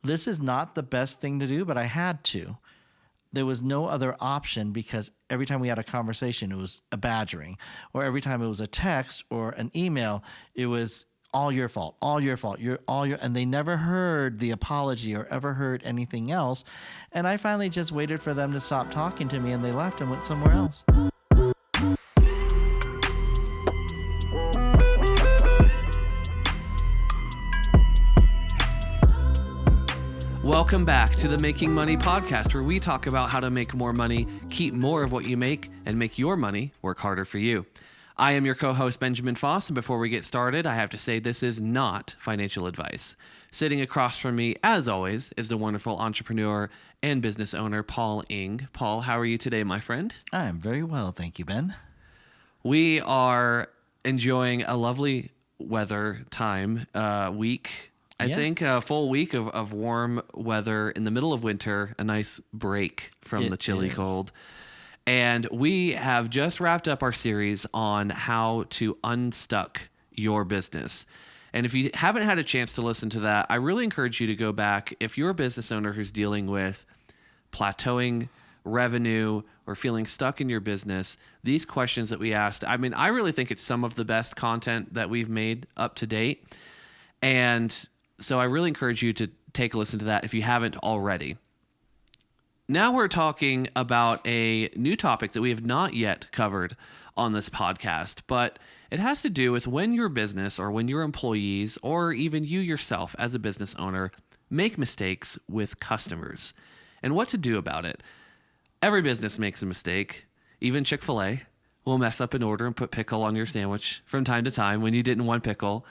this is not the best thing to do, but I had to. There was no other option because every time we had a conversation, it was a badgering, or every time it was a text or an email, it was all your fault, and they never heard the apology or ever heard anything else. And I finally just waited for them to stop talking to me, and they left and went somewhere else. Welcome back to the Making Money podcast, where we talk about how to make more money, keep more of what you make, and make your money work harder for you. I am your co-host, Benjamin Foss, and before we get started, I have to say this is not financial advice. Sitting across from me, as always, is the wonderful entrepreneur and business owner, Paul Ing. Paul, how are you today, my friend? I am very well, thank you, Ben. We are enjoying a lovely weather time week. I think a full week of warm weather in the middle of winter, a nice break from the chilly cold. And we have just wrapped up our series on how to unstuck your business. And if you haven't had a chance to listen to that, I really encourage you to go back. If you're a business owner who's dealing with plateauing revenue or feeling stuck in your business, these questions that we asked, I mean, I really think it's some of the best content that we've made up to date. And so I really encourage you to take a listen to that if you haven't already. Now we're talking about a new topic that we have not yet covered on this podcast, but it has to do with when your business or when your employees or even you yourself as a business owner make mistakes with customers and what to do about it. Every business makes a mistake. Even Chick-fil-A will mess up an order and put pickle on your sandwich from time to time when you didn't want pickle.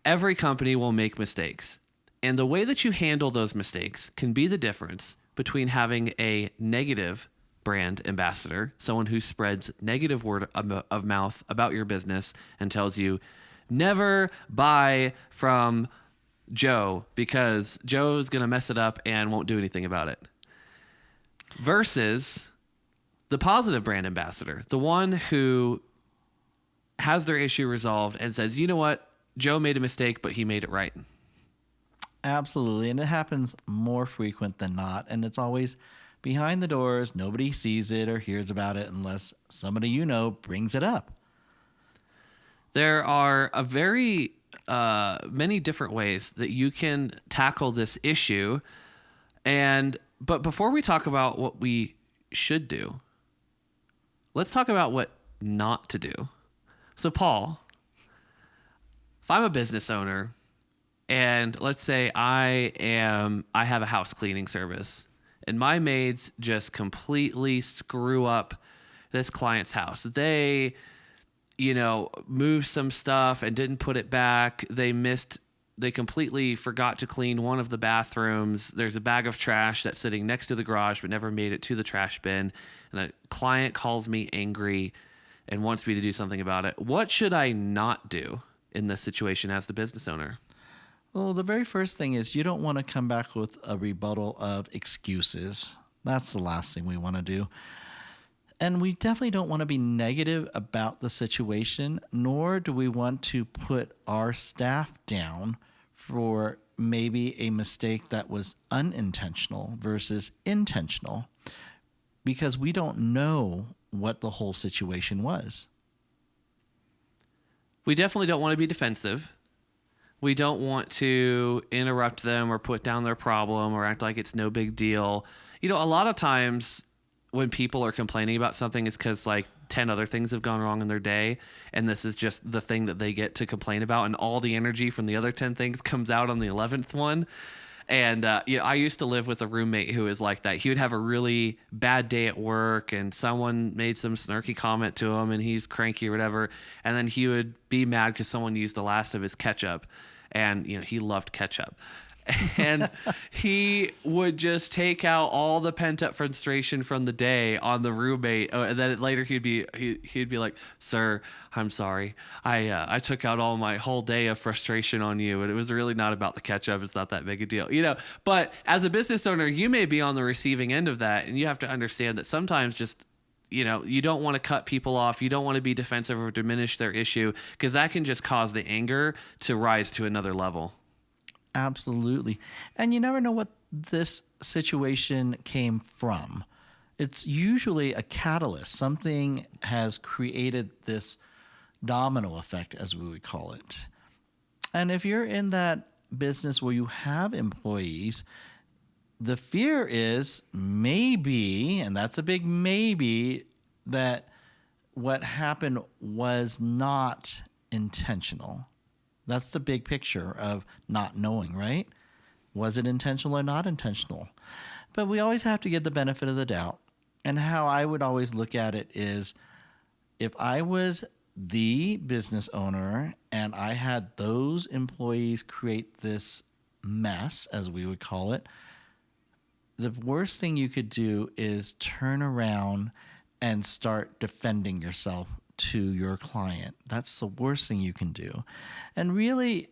Every company will make mistakes, and the way that you handle those mistakes can be the difference between having a negative brand ambassador, someone who spreads negative word of mouth about your business and tells you, never buy from Joe because Joe's going to mess it up and won't do anything about it, versus the positive brand ambassador, the one who has their issue resolved and says, you know what? Joe made a mistake, but he made it right. Absolutely. And it happens more frequent than not. And it's always behind the doors. Nobody sees it or hears about it unless somebody you know brings it up. There are a very many different ways that you can tackle this issue. But before we talk about what we should do, let's talk about what not to do. So, Paul, if I'm a business owner and let's say I have a house cleaning service and my maids just completely screw up this client's house. They, moved some stuff and didn't put it back. They completely forgot to clean one of the bathrooms. There's a bag of trash that's sitting next to the garage but never made it to the trash bin. And a client calls me angry and wants me to do something about it. What should I not do in this situation as the business owner? Well, the very first thing is you don't want to come back with a rebuttal of excuses. That's the last thing we want to do. And we definitely don't want to be negative about the situation, nor do we want to put our staff down for maybe a mistake that was unintentional versus intentional, because we don't know what the whole situation was. We definitely don't want to be defensive. We don't want to interrupt them or put down their problem or act like it's no big deal. A lot of times when people are complaining about something, it's because like 10 other things have gone wrong in their day, and this is just the thing that they get to complain about, and all the energy from the other 10 things comes out on the 11th one. And I used to live with a roommate who was like that. He would have a really bad day at work and someone made some snarky comment to him and he's cranky or whatever. And then he would be mad because someone used the last of his ketchup. And, he loved ketchup. And he would just take out all the pent up frustration from the day on the roommate. And then later he'd be like, "Sir, I'm sorry. I took out all my whole day of frustration on you, and it was really not about the ketchup. It's not that big a deal." But as a business owner, you may be on the receiving end of that, and you have to understand that sometimes just you don't want to cut people off. You don't want to be defensive or diminish their issue, because that can just cause the anger to rise to another level. Absolutely. And you never know what this situation came from. It's usually a catalyst. Something has created this domino effect, as we would call it. And if you're in that business where you have employees, the fear is maybe, and that's a big maybe, that what happened was not intentional. That's the big picture of not knowing, right? Was it intentional or not intentional? But we always have to give the benefit of the doubt. And how I would always look at it is, if I was the business owner and I had those employees create this mess, as we would call it, the worst thing you could do is turn around and start defending yourself to your client. That's the worst thing you can do. And really,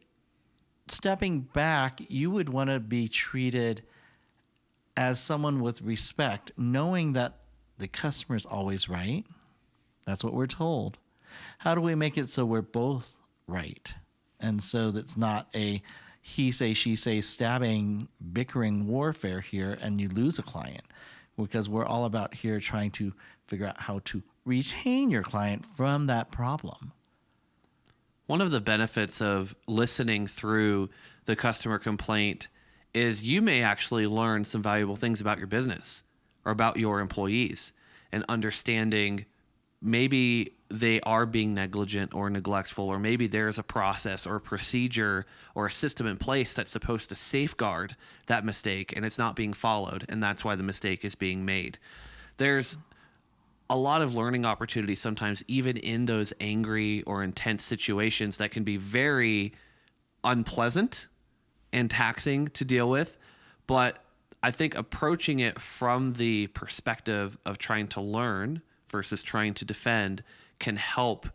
stepping back, you would want to be treated as someone with respect, knowing that the customer is always right. That's what we're told. How do we make it so we're both right? And so that's not a he say, she say, stabbing, bickering warfare here, and you lose a client, because we're all about here trying to figure out how to retain your client from that problem. One of the benefits of listening through the customer complaint is you may actually learn some valuable things about your business or about your employees, and understanding maybe they are being negligent or neglectful, or maybe there's a process or a procedure or a system in place that's supposed to safeguard that mistake and it's not being followed, and that's why the mistake is being made. There's a lot of learning opportunities sometimes, even in those angry or intense situations that can be very unpleasant and taxing to deal with. But I think approaching it from the perspective of trying to learn versus trying to defend can help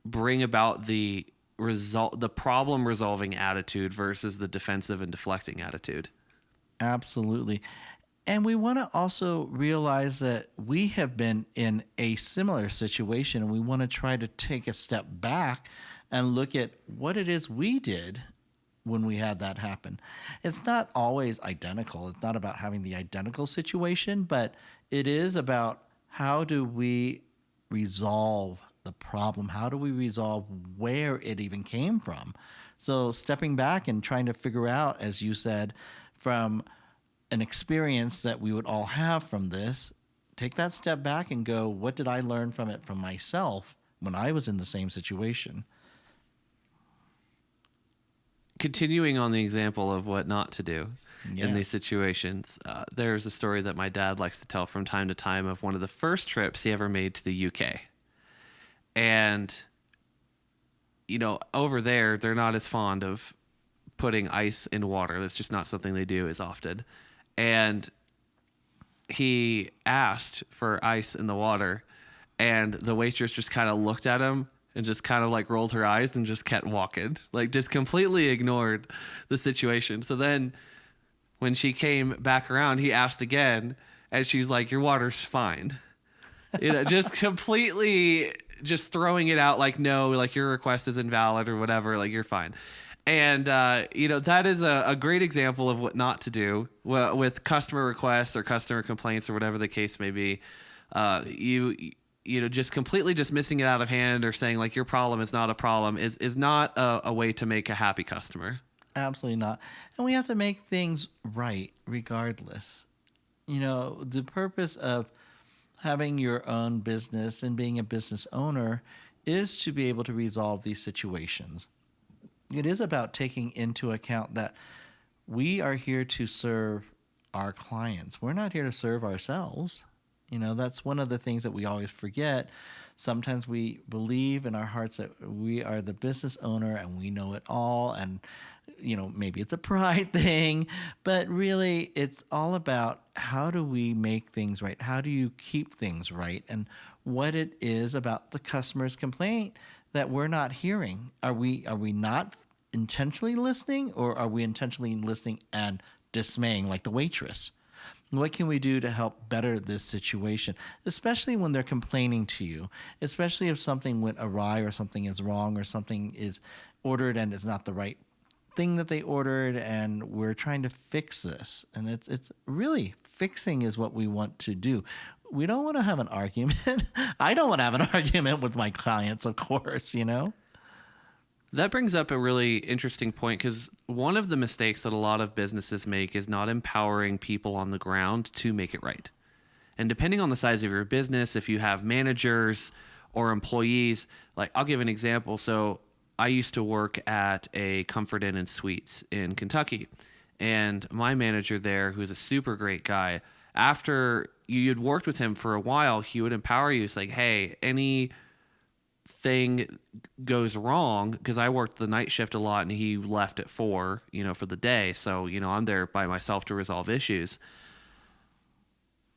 bring about the problem resolving attitude versus the defensive and deflecting attitude. Absolutely. And we want to also realize that we have been in a similar situation, and we want to try to take a step back and look at what it is we did when we had that happen. It's not always identical. It's not about having the identical situation, but it is about how do we resolve the problem? How do we resolve where it even came from? So stepping back and trying to figure out, as you said, from an experience that we would all have from this, take that step back and go, what did I learn from it from myself when I was in the same situation? Continuing on the example of what not to do Yeah. in these situations, there's a story that my dad likes to tell from time to time of one of the first trips he ever made to the UK. And, over there, they're not as fond of putting ice in water. That's just not something they do as often. And he asked for ice in the water, and the waitress just kind of looked at him and just kind of like rolled her eyes and just kept walking, like just completely ignored the situation. So then when she came back around, he asked again, and she's like, your water's fine. Just completely just throwing it out like, no, like your request is invalid or whatever, like you're fine. And, that is a great example of what not to do with customer requests or customer complaints or whatever the case may be. Just completely dismissing it out of hand or saying like your problem is not a problem is not a way to make a happy customer. Absolutely not. And we have to make things right regardless. The purpose of having your own business and being a business owner is to be able to resolve these situations. It is about taking into account that we are here to serve our clients. We're not here to serve ourselves. That's one of the things that we always forget. Sometimes we believe in our hearts that we are the business owner and we know it all. And, maybe it's a pride thing, but really it's all about how do we make things right? How do you keep things right? And what it is about the customer's complaint that we're not hearing. Are we not intentionally listening, or are we intentionally listening and dismaying like the waitress? What can we do to help better this situation, especially when they're complaining to you, especially if something went awry or something is wrong or something is ordered and is not the right thing that they ordered, and we're trying to fix this. And it's really fixing is what we want to do. We don't want to have an argument. I don't want to have an argument with my clients, of course, you know? That brings up a really interesting point, because one of the mistakes that a lot of businesses make is not empowering people on the ground to make it right. And depending on the size of your business, if you have managers or employees, like I'll give an example. So I used to work at a Comfort Inn and Suites in Kentucky, and my manager there, who's a super great guy, after you'd worked with him for a while, he would empower you. It's like, hey, anything goes wrong, because I worked the night shift a lot and he left at 4, for the day. So, I'm there by myself to resolve issues.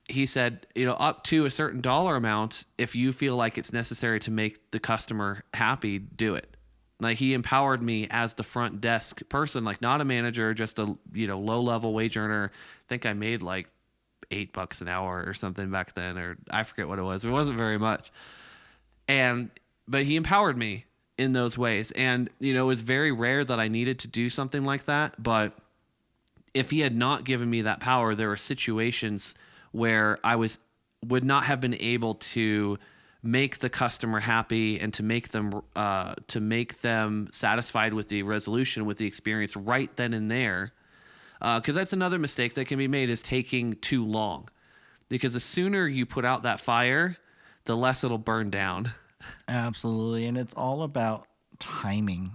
He said, up to a certain dollar amount, if you feel like it's necessary to make the customer happy, do it. Like, he empowered me as the front desk person, like not a manager, just a, low level wage earner. I think I made like $8 an hour or something back then, or I forget what it was. It wasn't very much. But he empowered me in those ways. And, it was very rare that I needed to do something like that. But if he had not given me that power, there were situations where I would not have been able to make the customer happy and to make them satisfied with the resolution, with the experience right then and there. Because that's another mistake that can be made, is taking too long. Because the sooner you put out that fire, the less it'll burn down. Absolutely. And it's all about timing.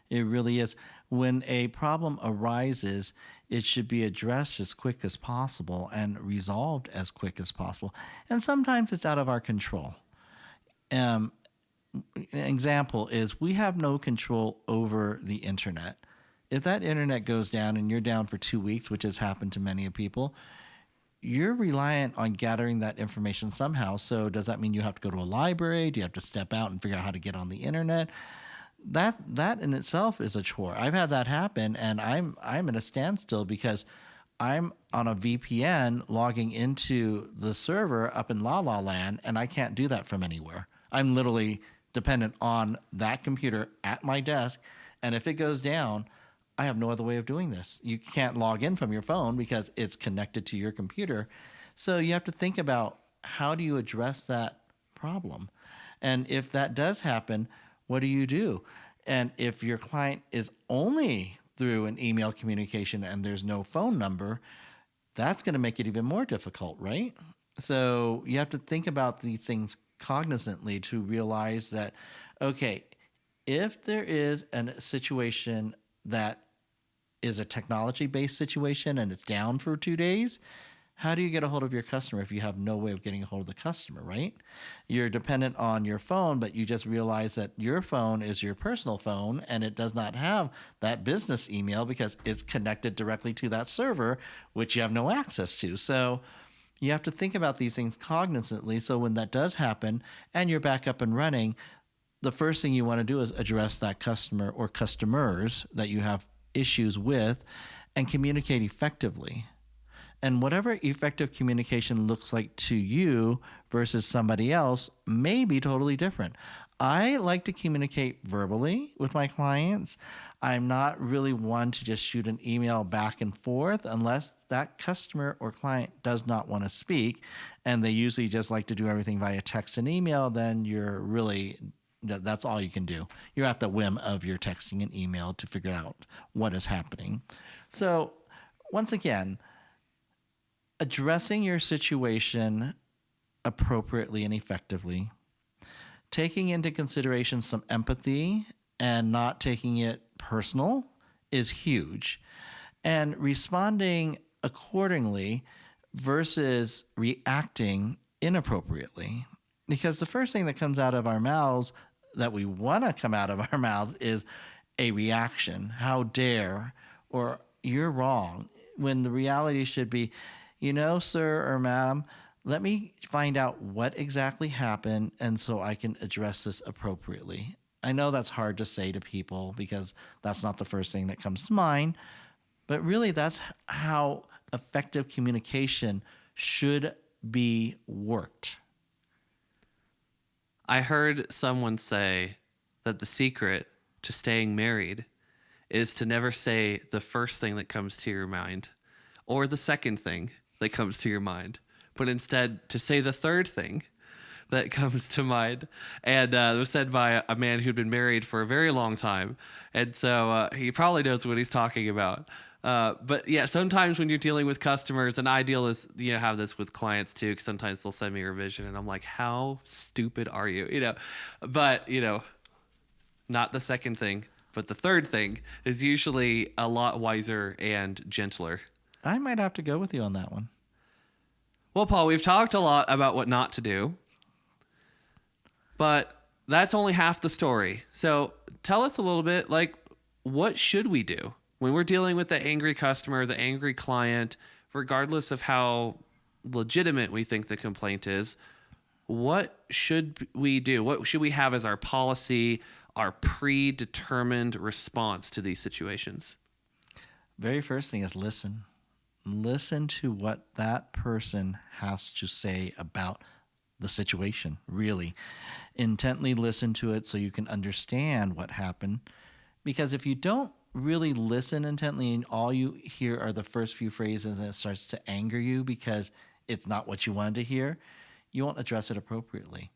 It really is. When a problem arises, it should be addressed as quick as possible and resolved as quick as possible. And sometimes it's out of our control. An example is, we have no control over the internet. If that internet goes down and you're down for 2 weeks, which has happened to many people, you're reliant on gathering that information somehow. So does that mean you have to go to a library? Do you have to step out and figure out how to get on the internet? That in itself is a chore. I've had that happen, and I'm at a standstill because I'm on a VPN logging into the server up in La La Land, and I can't do that from anywhere. I'm literally dependent on that computer at my desk, and if it goes down, I have no other way of doing this. You can't log in from your phone because it's connected to your computer. So you have to think about, how do you address that problem? And if that does happen, what do you do? And if your client is only through an email communication and there's no phone number, that's going to make it even more difficult, right? So you have to think about these things cognizantly to realize that, okay, if there is a situation that is a technology-based situation and it's down for 2 days, how do you get a hold of your customer if you have no way of getting a hold of the customer, right? You're dependent on your phone, but you just realize that your phone is your personal phone and it does not have that business email because it's connected directly to that server, which you have no access to. So you have to think about these things cognizantly. So when that does happen and you're back up and running, the first thing you want to do is address that customer or customers that you have issues with and communicate effectively. And whatever effective communication looks like to you versus somebody else may be totally different. I like to communicate verbally with my clients. I'm not really one to just shoot an email back and forth unless that customer or client does not want to speak, and they usually just like to do everything via text and email. Then that's all you can do. You're at the whim of your texting and email to figure out what is happening. So once again, addressing your situation appropriately and effectively, taking into consideration some empathy and not taking it personal is huge, and responding accordingly versus reacting inappropriately. Because the first thing that comes out of our mouths that we want to come out of our mouths is a reaction. How dare, or you're wrong, when the reality should be, sir or madam, let me find out what exactly happened and so I can address this appropriately. I know that's hard to say to people because that's not the first thing that comes to mind, but really that's how effective communication should be worked. I heard someone say that the secret to staying married is to never say the first thing that comes to your mind or the second thing that comes to your mind, but instead to say the third thing that comes to mind. And it was said by a man who'd been married for a very long time. And so he probably knows what he's talking about. But yeah, sometimes when you're dealing with customers, and I deal this, have this with clients too, because sometimes they'll send me a revision and I'm like, how stupid are you? But, not the second thing, but the third thing is usually a lot wiser and gentler. I might have to go with you on that one. Well, Paul, we've talked a lot about what not to do, but that's only half the story. So tell us a little bit, what should we do when we're dealing with the angry customer, the angry client, regardless of how legitimate we think the complaint is? What should we do? What should we have as our policy, our predetermined response to these situations? Very first thing is listen. Listen to what that person has to say about the situation, really. Intently listen to it so you can understand what happened. Because if you don't really listen intently and all you hear are the first few phrases and it starts to anger you because it's not what you wanted to hear, you won't address it appropriately.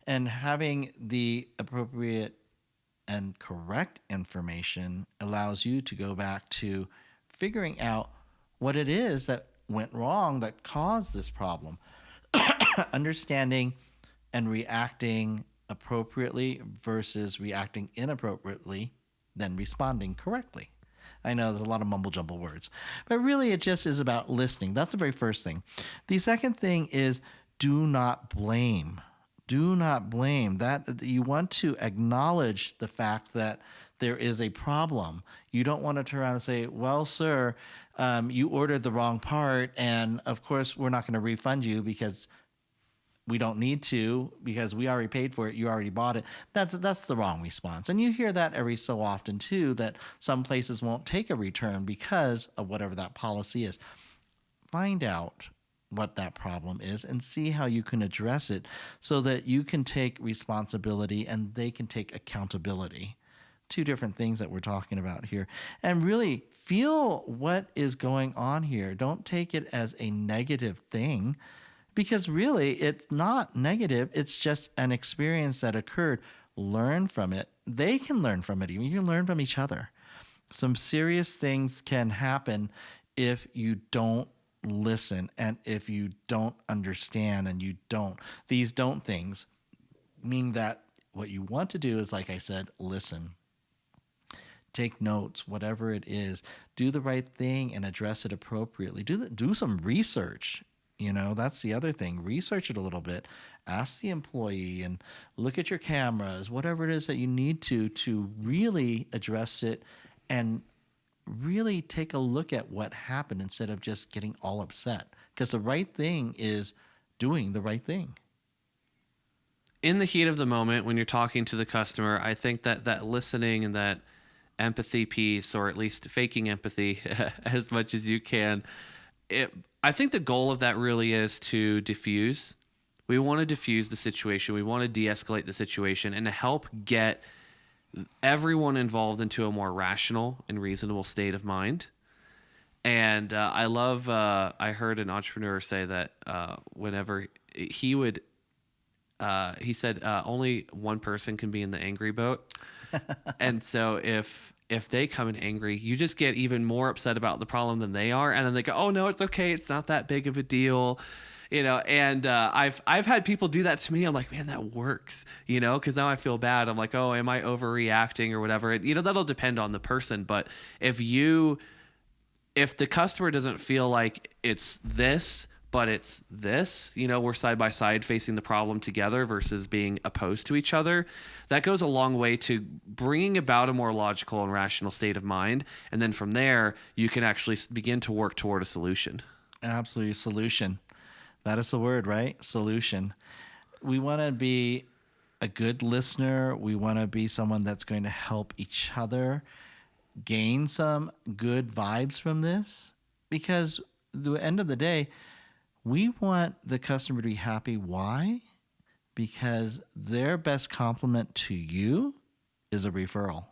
And having the appropriate and correct information allows you to go back to figuring out what it is that went wrong that caused this problem. Understanding and reacting appropriately versus reacting inappropriately, then responding correctly. I know there's a lot of mumble jumble words, but really it just is about listening. That's the very first thing. The second thing is do not blame. Do not blame. That you want to acknowledge the fact that there is a problem. You don't want to turn around and say, well, sir, you ordered the wrong part, and of course we're not going to refund you because we don't need to, because we already paid for it, you already bought it. That's the wrong response. And you hear that every so often too, that some places won't take a return because of whatever that policy is. Find out what that problem is and see how you can address it so that you can take responsibility and they can take accountability. Two different things that we're talking about here. And really feel what is going on here. Don't take it as a negative thing, because really it's not negative. It's just an experience that occurred. Learn from it. They can learn from it. You can learn from each other. Some serious things can happen if you don't listen and if you don't understand and you don't. These don't things mean that what you want to do is, like I said, listen. Take notes, whatever it is. Do the right thing and address it appropriately. Do some research. That's the other thing. Research it a little bit. Ask the employee and look at your cameras, whatever it is that you need to really address it and really take a look at what happened instead of just getting all upset. Because the right thing is doing the right thing. In the heat of the moment, when you're talking to the customer, I think that listening and that empathy piece, or at least faking empathy as much as you can, I think the goal of that really is to diffuse. We want to diffuse the situation. We want to de-escalate the situation and to help get everyone involved into a more rational and reasonable state of mind. And I love, I heard an entrepreneur say that whenever he said only one person can be in the angry boat. And so if they come in angry, you just get even more upset about the problem than they are. And then they go, oh no, it's okay. It's not that big of a deal. And I've had people do that to me. I'm like, man, that works, because now I feel bad. I'm like, oh, am I overreacting or whatever? That'll depend on the person. But if the customer doesn't feel like it's this, but it's this, we're side by side facing the problem together versus being opposed to each other, that goes a long way to bringing about a more logical and rational state of mind. And then from there, you can actually begin to work toward a solution. Absolutely. Solution. That is the word, right? Solution. We want to be a good listener. We want to be someone that's going to help each other gain some good vibes from this, because at the end of the day, we want the customer to be happy. Why? Because their best compliment to you is a referral.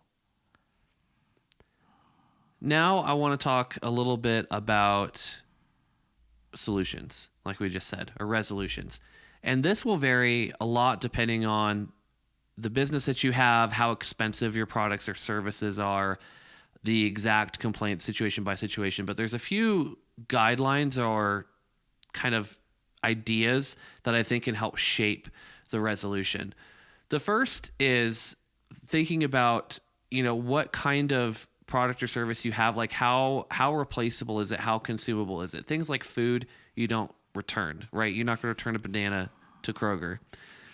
Now I want to talk a little bit about solutions, like we just said, or resolutions. And this will vary a lot depending on the business that you have, how expensive your products or services are, the exact complaint situation by situation. But there's a few guidelines or kind of ideas that I think can help shape the resolution. The first is thinking about, what kind of product or service you have, like how replaceable is it, how consumable is it. Things like food you don't return, right? You're not going to return a banana to Kroger,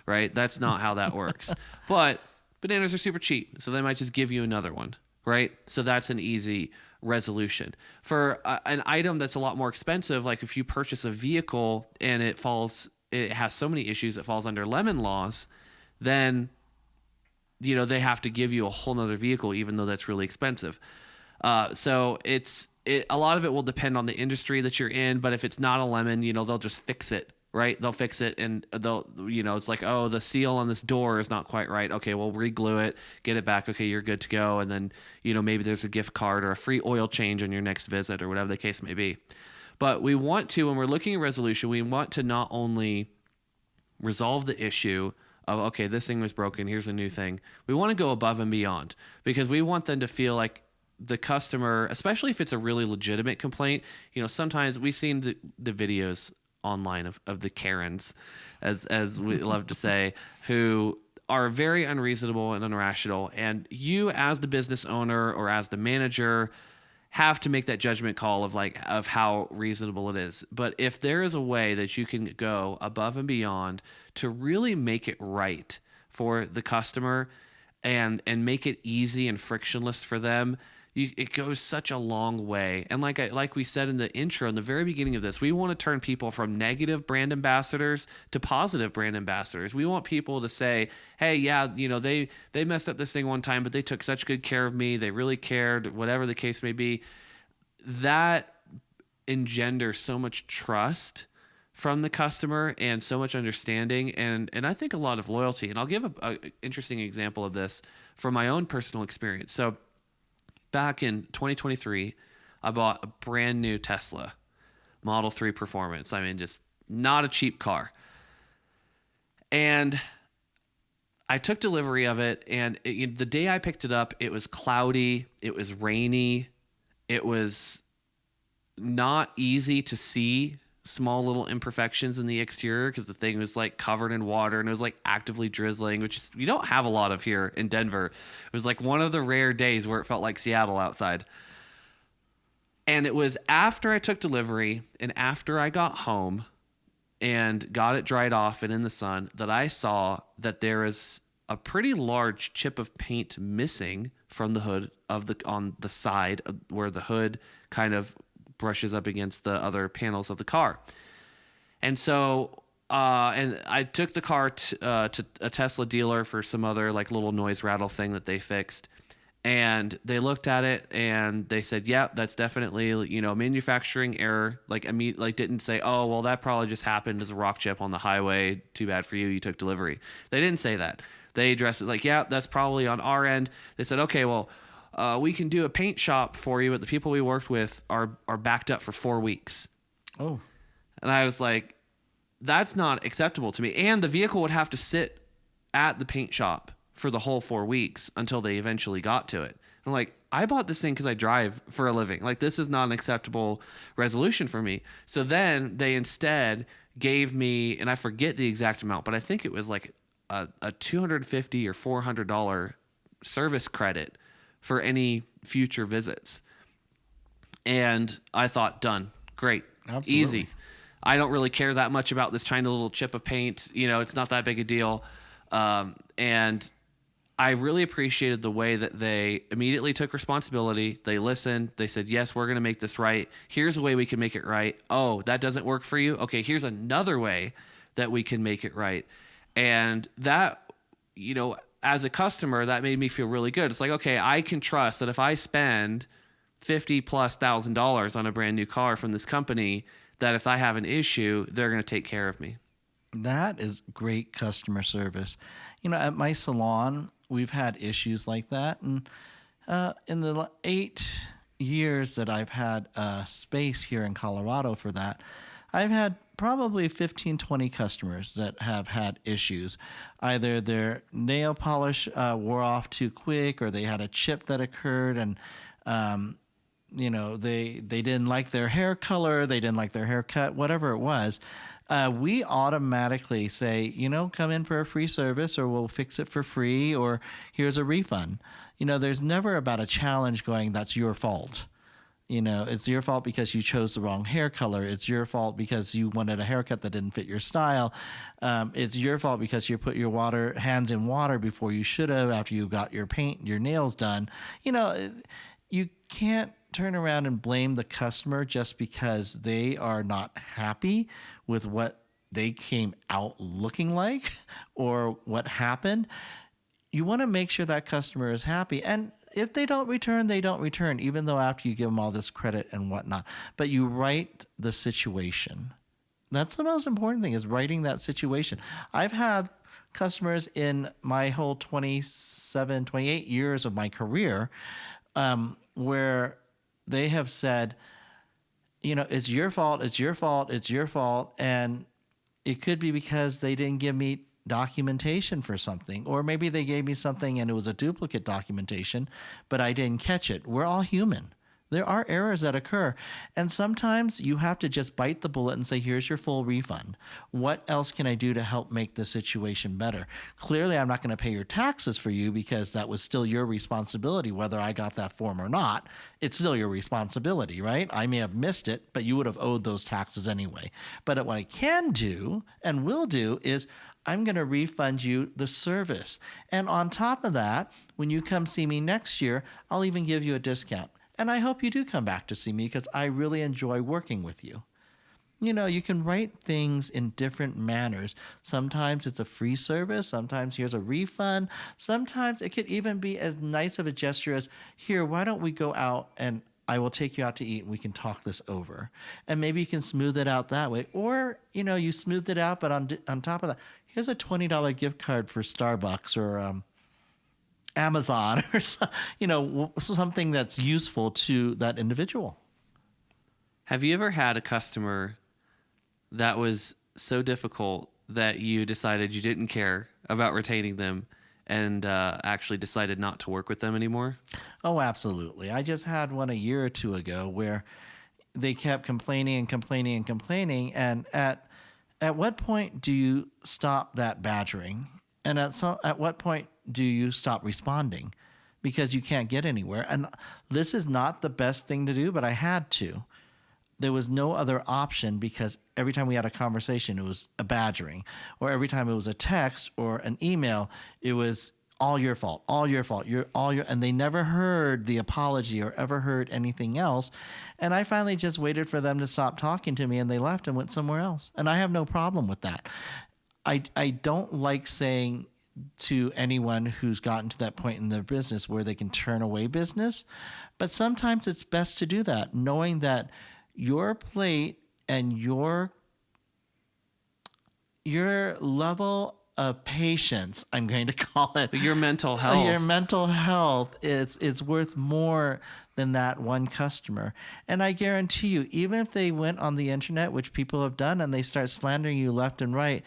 right? That's not how that works. But bananas are super cheap, so they might just give you another one, right? So that's an easy resolution. For an item that's a lot more expensive, like if you purchase a vehicle and it has so many issues, it falls under lemon laws, then they have to give you a whole nother vehicle, even though that's really expensive. So a lot of it will depend on the industry that you're in, but if it's not a lemon, they'll just fix it, right? They'll fix it and they'll, it's like, oh, the seal on this door is not quite right. Okay, well, re-glue it, get it back. Okay, you're good to go. And then, maybe there's a gift card or a free oil change on your next visit or whatever the case may be. But we want to, when we're looking at resolution, we want to not only resolve the issue of, okay, this thing was broken, here's a new thing. We want to go above and beyond because we want them to feel like the customer, especially if it's a really legitimate complaint. Sometimes we've seen the videos online of the Karens, as we love to say, who are very unreasonable and irrational. And you as the business owner or as the manager have to make that judgment call of how reasonable it is. But if there is a way that you can go above and beyond to really make it right for the customer and make it easy and frictionless for them, it goes such a long way. And like we said in the intro, in the very beginning of this, we want to turn people from negative brand ambassadors to positive brand ambassadors. We want people to say, hey, yeah, they messed up this thing one time, but they took such good care of me. They really cared, whatever the case may be. That engenders so much trust from the customer and so much understanding and I think a lot of loyalty. And I'll give an interesting example of this from my own personal experience. So back in 2023, I bought a brand new Tesla Model 3 Performance. I mean, just not a cheap car. And I took delivery of it, and the day I picked it up, it was cloudy, it was rainy, it was not easy to see small little imperfections in the exterior because the thing was like covered in water and it was like actively drizzling, which is, you don't have a lot of here in Denver. It was like one of the rare days where it felt like Seattle outside. And it was after I took delivery and after I got home and got it dried off and in the sun that I saw that there is a pretty large chip of paint missing from the hood on the side where the hood kind of brushes up against the other panels of the car. And so, and I took the car to a Tesla dealer for some other like little noise rattle thing that they fixed. And they looked at it and they said, yeah, that's definitely, manufacturing error. Like didn't say, oh, well, that probably just happened as a rock chip on the highway. Too bad for you. You took delivery. They didn't say that. They addressed it like, yeah, that's probably on our end. They said, okay, well, we can do a paint shop for you, but the people we worked with are backed up for 4 weeks. Oh. And I was like, that's not acceptable to me. And the vehicle would have to sit at the paint shop for the whole 4 weeks until they eventually got to it. I'm like, I bought this thing because I drive for a living. Like, this is not an acceptable resolution for me. So then they instead gave me, and I forget the exact amount, but I think it was like a $250 or $400 service credit for any future visits. And I thought, done. Great. Absolutely. Easy. I don't really care that much about this tiny little chip of paint. It's not that big a deal. And I really appreciated the way that they immediately took responsibility. They listened. They said, yes, we're going to make this right. Here's a way we can make it right. Oh, that doesn't work for you? Okay, here's another way that we can make it right. And that, as a customer, that made me feel really good. It's like, okay, I can trust that if I spend $50,000+ on a brand new car from this company, that if I have an issue, they're going to take care of me. That is great customer service. At my salon, we've had issues like that. And in the years that I've had a space here in Colorado for that, I've had probably 15, 20 customers that have had issues. Either their nail polish wore off too quick, or they had a chip that occurred, and they didn't like their hair color, they didn't like their haircut, whatever it was. We automatically say, come in for a free service, or we'll fix it for free, or here's a refund. There's never about a challenge going, that's your fault. It's your fault because you chose the wrong hair color. It's your fault because you wanted a haircut that didn't fit your style. It's your fault because you put your hands in water before you should have after you got your nails done. You can't turn around and blame the customer just because they are not happy with what they came out looking like or what happened. You want to make sure that customer is happy. And if they don't return, they don't return, even though after you give them all this credit and whatnot. But you write the situation. That's the most important thing, is writing that situation. I've had customers in my whole 27, 28 years of my career where they have said, it's your fault, it's your fault, it's your fault. And it could be because they didn't give me documentation for something, or maybe they gave me something and it was a duplicate documentation, but I didn't catch it. We're all human. There are errors that occur. And sometimes you have to just bite the bullet and say, here's your full refund. What else can I do to help make the situation better? Clearly, I'm not going to pay your taxes for you because that was still your responsibility, whether I got that form or not. It's still your responsibility, right? I may have missed it, but you would have owed those taxes anyway. But what I can do and will do is I'm going to refund you the service. And on top of that, when you come see me next year, I'll even give you a discount. And I hope you do come back to see me because I really enjoy working with you. You can write things in different manners. Sometimes it's a free service. Sometimes here's a refund. Sometimes it could even be as nice of a gesture as, here, why don't we go out and I will take you out to eat and we can talk this over. And maybe you can smooth it out that way. Or, you smoothed it out, but on top of that, here's a $20 gift card for Starbucks or Amazon or something that's useful to that individual. Have you ever had a customer that was so difficult that you decided you didn't care about retaining them and actually decided not to work with them anymore? Oh, absolutely. I just had one a year or two ago where they kept complaining and complaining and complaining. And at what point do you stop that badgering? And at what point do you stop responding? Because you can't get anywhere. And this is not the best thing to do, but I had to. There was no other option because every time we had a conversation, it was a badgering. Or every time it was a text or an email, it was all your fault, all your fault, and they never heard the apology or ever heard anything else. And I finally just waited for them to stop talking to me, and they left and went somewhere else. And I have no problem with that. I don't like saying to anyone who's gotten to that point in their business where they can turn away business, but sometimes it's best to do that, knowing that your plate and your level of patience, I'm going to call it. Your mental health. Your mental health is worth more than that one customer. And I guarantee you, even if they went on the internet, which people have done, and they start slandering you left and right,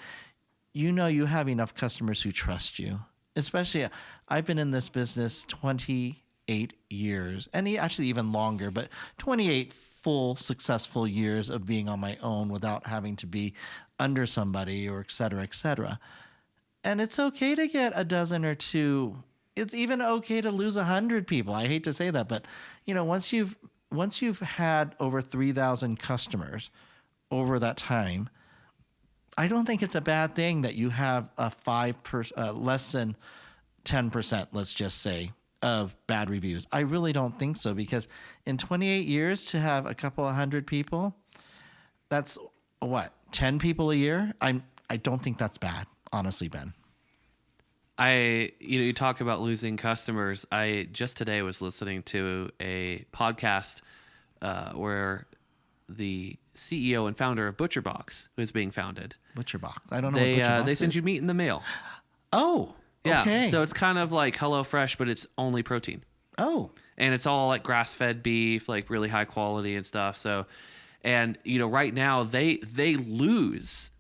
you have enough customers who trust you. Especially, I've been in this business 28 years, and actually even longer, but 28 full successful years of being on my own without having to be under somebody or et cetera, et cetera. And it's okay to get a dozen or two. It's even okay to lose 100 people. I hate to say that, but once you've had over 3,000 customers over that time, I don't think it's a bad thing that you have a less than 10%, let's just say, of bad reviews. I really don't think so, because in 28 years to have a couple of hundred people, that's 10 people a year? I don't think that's bad, honestly, Ben. You talk about losing customers. I just today was listening to a podcast where the CEO and founder of ButcherBox was being founded. ButcherBox. I don't know what ButcherBox is. They send you meat in the mail. Oh, yeah. okay. So it's kind of like HelloFresh, but it's only protein. Oh, and it's all like grass-fed beef, like really high quality and stuff. So, and right now they lose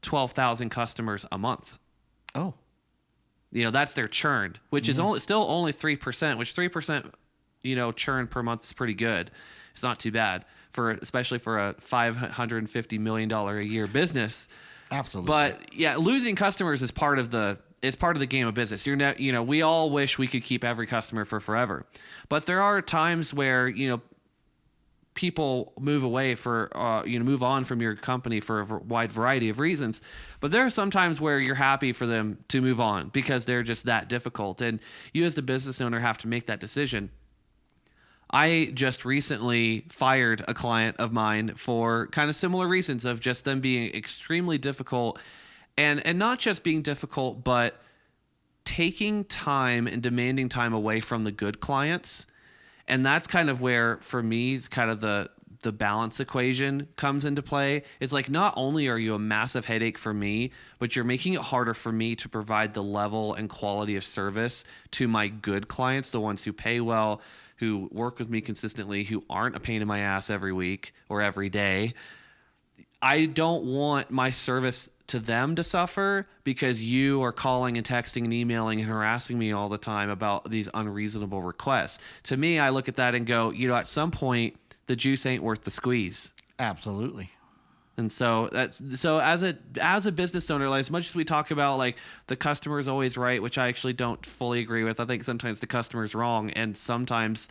12,000 customers a month. oh, That's their churn, which is still only 3%, which 3%, churn per month is pretty good. It's not too bad especially for a $550 million a year business. absolutely. But yeah, losing customers is part of the game of business. We all wish we could keep every customer for forever, but there are times where people move away move on from your company for a wide variety of reasons. But there are some times where you're happy for them to move on because they're just that difficult, and you as the business owner have to make that decision. I just recently fired a client of mine for kind of similar reasons of just them being extremely difficult, and not just being difficult, but taking time and demanding time away from the good clients. And that's kind of where, for me, kind of the balance equation comes into play. It's like, not only are you a massive headache for me, but you're making it harder for me to provide the level and quality of service to my good clients, the ones who pay well, who work with me consistently, who aren't a pain in my ass every week or every day. I don't want my service to them to suffer because you are calling and texting and emailing and harassing me all the time about these unreasonable requests. To me, I look at that and go, at some point, the juice ain't worth the squeeze. Absolutely. And so as a business owner, like, as much as we talk about like the customer is always right, which I actually don't fully agree with. I think sometimes the customer is wrong, and sometimes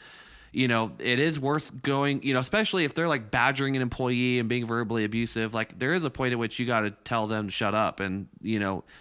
it is worth going, especially if they're like badgering an employee and being verbally abusive. Like, there is a point at which you got to tell them to shut up and,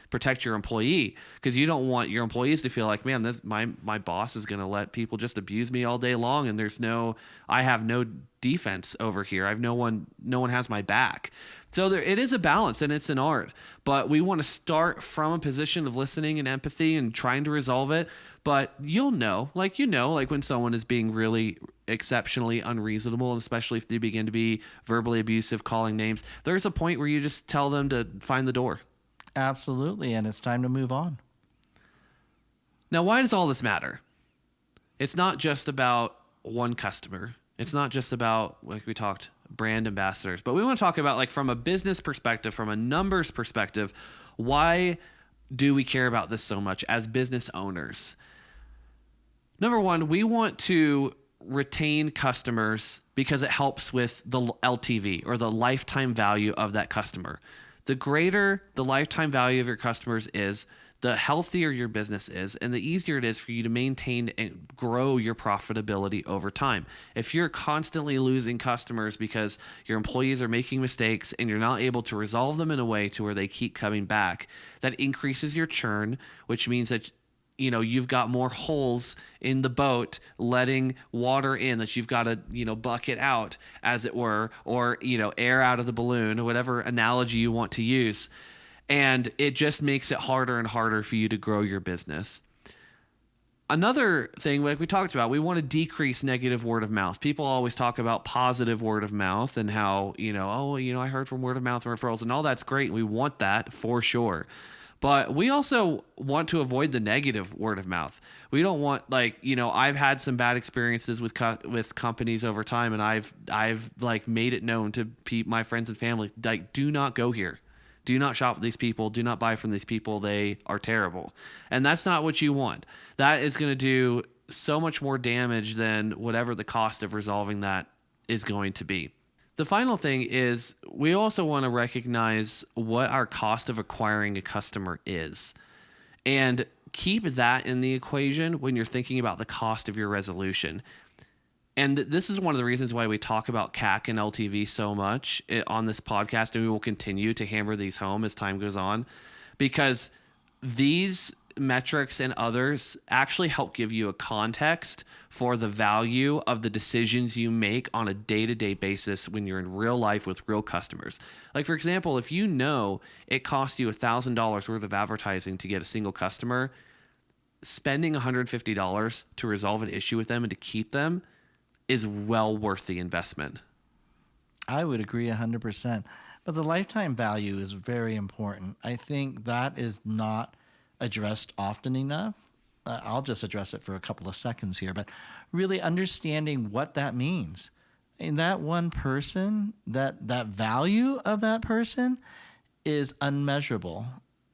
protect your employee, because you don't want your employees to feel like, man, that's my boss is going to let people just abuse me all day long. And I have no defense over here. No one has my back. So it is a balance, and it's an art, but we want to start from a position of listening and empathy and trying to resolve it. But like when someone is being really exceptionally unreasonable, and especially if they begin to be verbally abusive, calling names, there's a point where you just tell them to find the door. Absolutely. And it's time to move on. Now, why does all this matter? It's not just about one customer. It's not just about, like we talked, brand ambassadors, but we want to talk about, like, from a business perspective, from a numbers perspective, why do we care about this so much as business owners? Number one, we want to retain customers because it helps with the LTV, or the lifetime value of that customer. The greater the lifetime value of your customers is, the healthier your business is, and the easier it is for you to maintain and grow your profitability over time. If you're constantly losing customers because your employees are making mistakes and you're not able to resolve them in a way to where they keep coming back, that increases your churn, which means that you've got more holes in the boat letting water in that you've got to, bucket out, as it were, or, air out of the balloon, or whatever analogy you want to use. And it just makes it harder and harder for you to grow your business. Another thing, like we talked about, we want to decrease negative word of mouth. People always talk about positive word of mouth and how, I heard from word of mouth and referrals, and all that's great. We want that for sure. But we also want to avoid the negative word of mouth. We don't want, I've had some bad experiences with companies over time, and I've made it known to my friends and family, like, do not go here. Do not shop with these people. Do not buy from these people. They are terrible. And that's not what you want. That is going to do so much more damage than whatever the cost of resolving that is going to be. The final thing is, we also want to recognize what our cost of acquiring a customer is, and keep that in the equation when you're thinking about the cost of your resolution. And this is one of the reasons why we talk about CAC and LTV so much on this podcast, and we will continue to hammer these home as time goes on, because these metrics and others actually help give you a context for the value of the decisions you make on a day-to-day basis when you're in real life with real customers. Like, for example, if it costs you $1,000 worth of advertising to get a single customer, spending $150 to resolve an issue with them and to keep them is well worth the investment. I would agree 100%. But the lifetime value is very important. I think that is not addressed often enough. I'll just address it for a couple of seconds here, but really understanding what that means. And that one person, that value of that person is unmeasurable.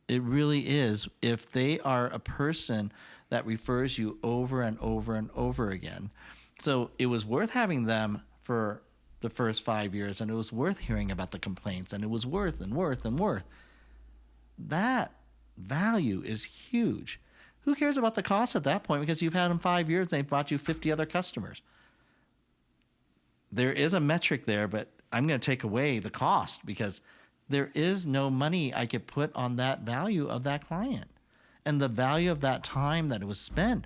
It really is. If they are a person that refers you over and over and over again. So it was worth having them for the first 5 years, and it was worth hearing about the complaints, and it was worth and worth and worth. That value is huge. Who cares about the cost at that point? Because you've had them 5 years and they've brought you 50 other customers. There is a metric there, but I'm going to take away the cost because there is no money I could put on that value of that client. And the value of that time that it was spent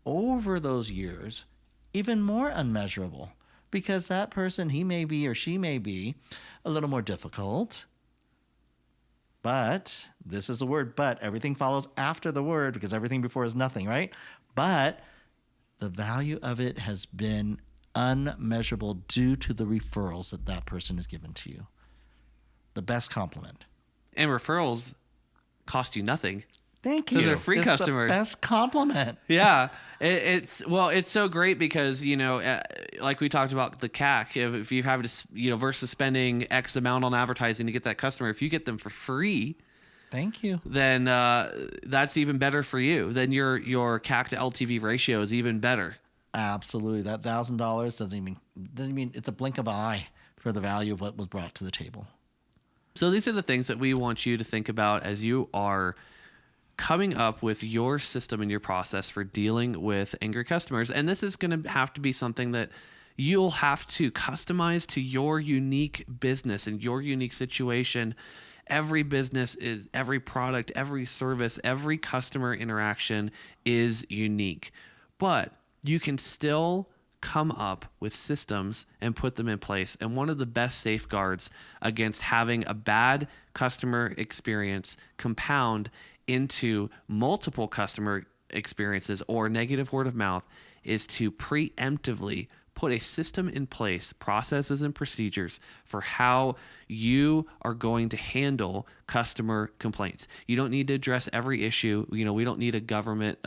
over those years, even more unmeasurable. Because that person, he may be or she may be a little more difficult. But, this is the word but, everything follows after the word because everything before is nothing, right? But the value of it has been unmeasurable due to the referrals that that person has given to you. The best compliment. And referrals cost you nothing. Thank you. Those are free customers. The best compliment. Yeah. It's so great because, like we talked about the CAC, if you have to, versus spending X amount on advertising to get that customer, if you get them for free, thank you, then that's even better for you. Then your CAC to LTV ratio is even better. Absolutely. That $1,000 doesn't mean it's a blink of an eye for the value of what was brought to the table. So these are the things that we want you to think about as you are coming up with your system and your process for dealing with angry customers. And this is going to have to be something that you'll have to customize to your unique business and your unique situation. Every business is, every product, every service, every customer interaction is unique. But you can still come up with systems and put them in place. And one of the best safeguards against having a bad customer experience compound into multiple customer experiences or negative word of mouth is to preemptively put a system in place, processes and procedures for how you are going to handle customer complaints. You don't need to address every issue. We don't need a government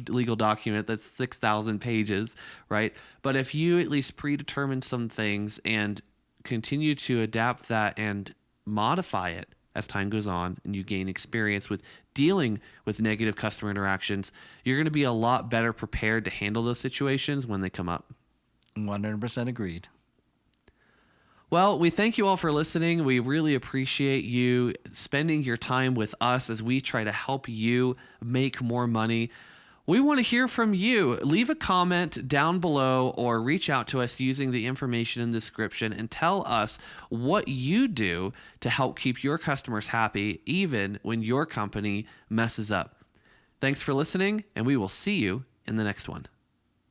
legal document that's 6,000 pages, right? But if you at least predetermine some things and continue to adapt that and modify it as time goes on and you gain experience with dealing with negative customer interactions, you're going to be a lot better prepared to handle those situations when they come up. 100% agreed. Well, we thank you all for listening. We really appreciate you spending your time with us as we try to help you make more money. We want to hear from you. Leave a comment down below or reach out to us using the information in the description and tell us what you do to help keep your customers happy even when your company messes up. Thanks for listening, and we will see you in the next one.